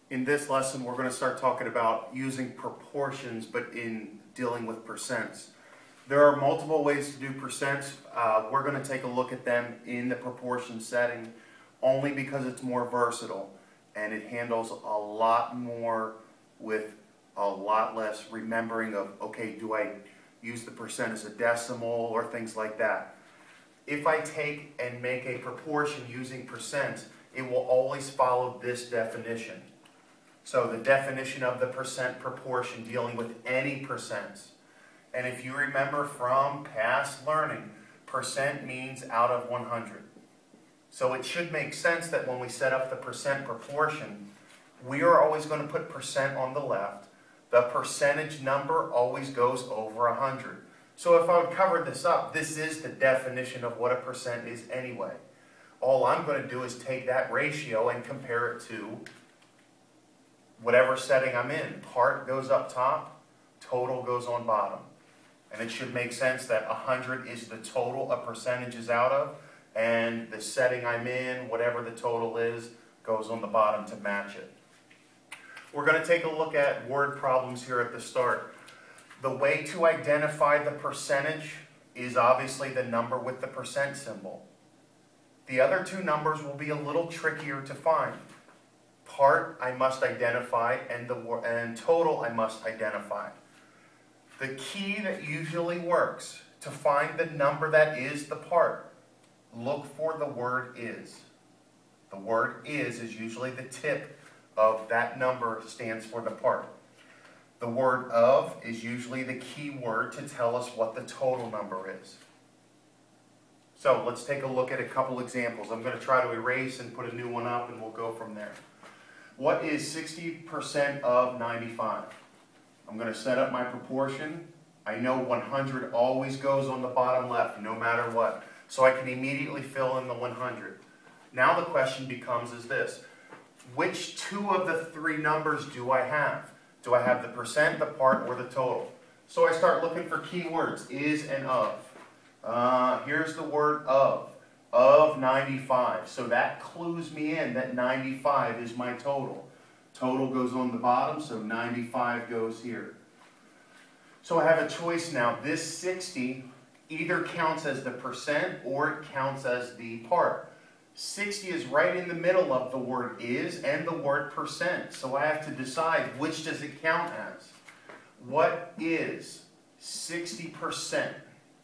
In this lesson, we're going to start talking about using proportions, but in dealing with percents. There are multiple ways to do percents. We're going to take a look at them in the proportion setting only because it's more versatile and it handles a lot more with a lot less remembering of, okay, do I use the percent as a decimal or things like that. If I take and make a proportion using percent, it will always follow this definition. So the definition of the percent proportion dealing with any percents. And if you remember from past learning, percent means out of 100. So it should make sense that when we set up the percent proportion, we are always going to put percent on the left. The percentage number always goes over 100. So if I would cover this up, this is the definition of what a percent is anyway. All I'm going to do is take that ratio and compare it to whatever setting I'm in. Part goes up top, total goes on bottom. And it should make sense that 100 is the total a percentage is out of, and the setting I'm in, whatever the total is, goes on the bottom to match it. We're going to take a look at word problems here at the start. The way to identify the percentage is obviously the number with the percent symbol. The other two numbers will be a little trickier to find. Part I must identify, and total I must identify. The key that usually works to find the number that is the part, look for the word is. The word is usually the tip of that number stands for the part. The word of is usually the key word to tell us what the total number is. So let's take a look at a couple examples. I'm going to try to erase and put a new one up and we'll go from there. What is 60% of 95? I'm going to set up my proportion. I know 100 always goes on the bottom left, no matter what. So I can immediately fill in the 100. Now the question becomes is this. Which two of the three numbers do I have? Do I have the percent, the part, or the total? So I start looking for keywords, is and of. Here's the word of 95. So that clues me in that 95 is my total. Total goes on the bottom, so 95 goes here. So I have a choice now. This 60 either counts as the percent or it counts as the part. 60 is right in the middle of the word is and the word percent. So I have to decide which does it count as. What is 60%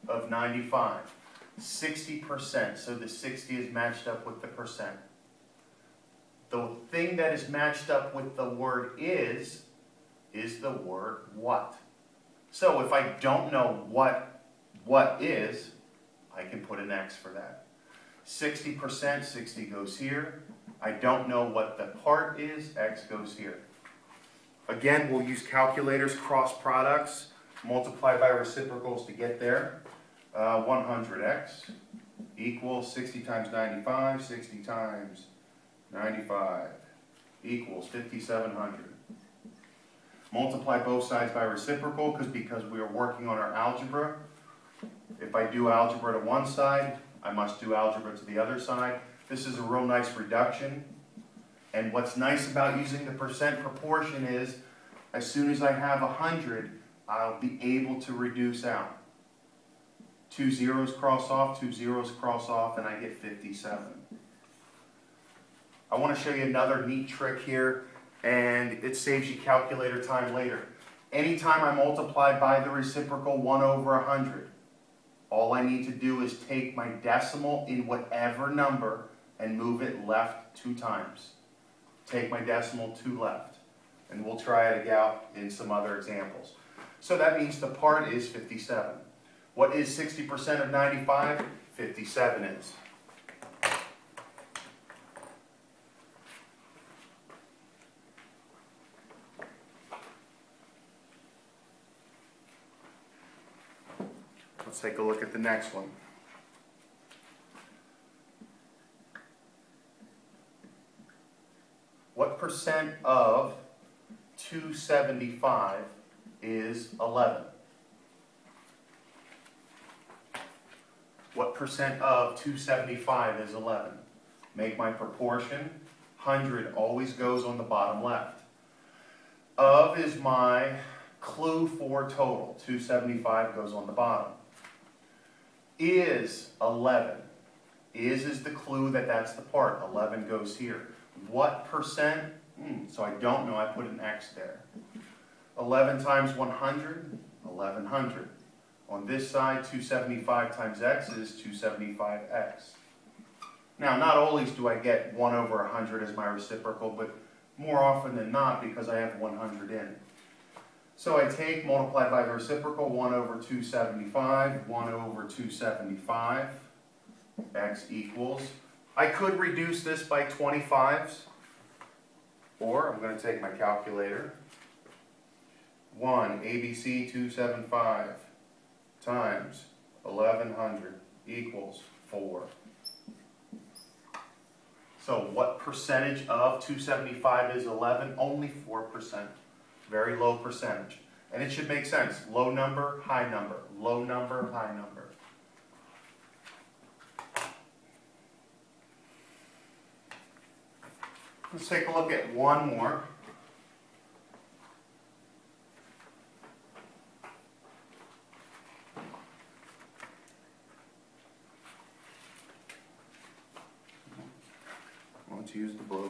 of 95? 60%. So the 60 is matched up with the percent. The thing that is matched up with the word is the word what. So if I don't know what is, I can put an X for that. 60%, 60 goes here. I don't know what the part is, X goes here. Again, we'll use calculators, cross products, multiply by reciprocals to get there. 100x equals 60 times 95, 60 times 95 equals 5,700. Multiply both sides by reciprocal because we are working on our algebra. If I do algebra to one side, I must do algebra to the other side. This is a real nice reduction. And what's nice about using the percent proportion is, as soon as I have 100, I'll be able to reduce out. 2 zeros cross off, 2 zeros cross off, and I get 57. I want to show you another neat trick here, and it saves you calculator time later. Anytime I multiply by the reciprocal 1 over 100, all I need to do is take my decimal in whatever number and move it left 2 times. Take my decimal 2 left. And we'll try it out in some other examples. So that means the part is 57. What is 60% of 95? 57 is. Let's take a look at the next one. What percent of 275 is 11? What percent of 275 is 11? Make my proportion, 100 always goes on the bottom left. Of is my clue for total. 275 goes on the bottom. Is 11. Is the clue that that's the part. 11 goes here. What percent? So I don't know. I put an X there. 11 times 100, 1100. On this side, 275 times X is 275X. Now, not always do I get 1 over 100 as my reciprocal, but more often than not because I have 100 in it. So I take, multiplied by the reciprocal, 1 over 275, 1 over 275, X equals. I could reduce this by 25s, or I'm going to take my calculator. 1 ABC 275 times 1100 equals 4. So what percentage of 275 is 11? Only 4%. Very low percentage. And it should make sense. Low number, high number. Low number, high number. Let's take a look at one more. Let's use the blue.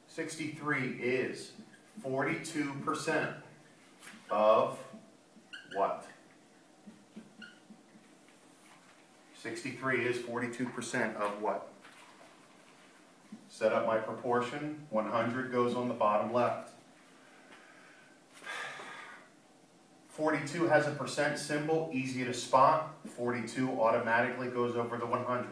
63 is 42% of what? 63 is 42% of what? Set up my proportion. 100 goes on the bottom left. 42 has a percent symbol, easy to spot. 42 automatically goes over the 100.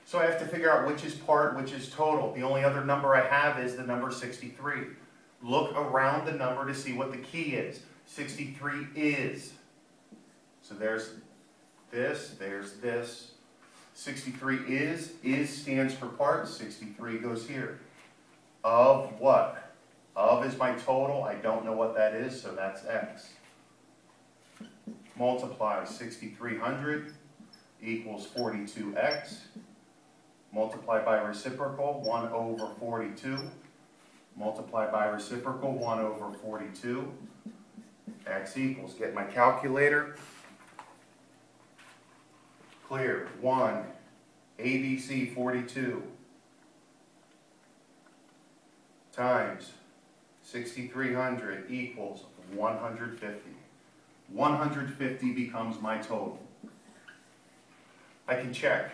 So I have to figure out which is part, which is total. The only other number I have is the number 63. Look around the number to see what the key is. 63 is. So there's this. 63 is stands for part. 63 goes here. Of what? Of is my total. I don't know what that is, so that's X. Multiply 6,300 equals 42X. Multiply by reciprocal, 1 over 42. Multiply by reciprocal, 1 over 42. X equals, get my calculator. Clear, 1, ABC 42 times 6,300 equals 150. 150 becomes my total. I can check.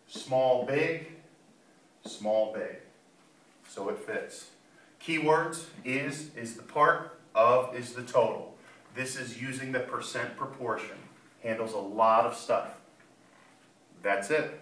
Small, big, so it fits. Keywords is the part, of is the total. This is using the percent proportion. Handles a lot of stuff. That's it.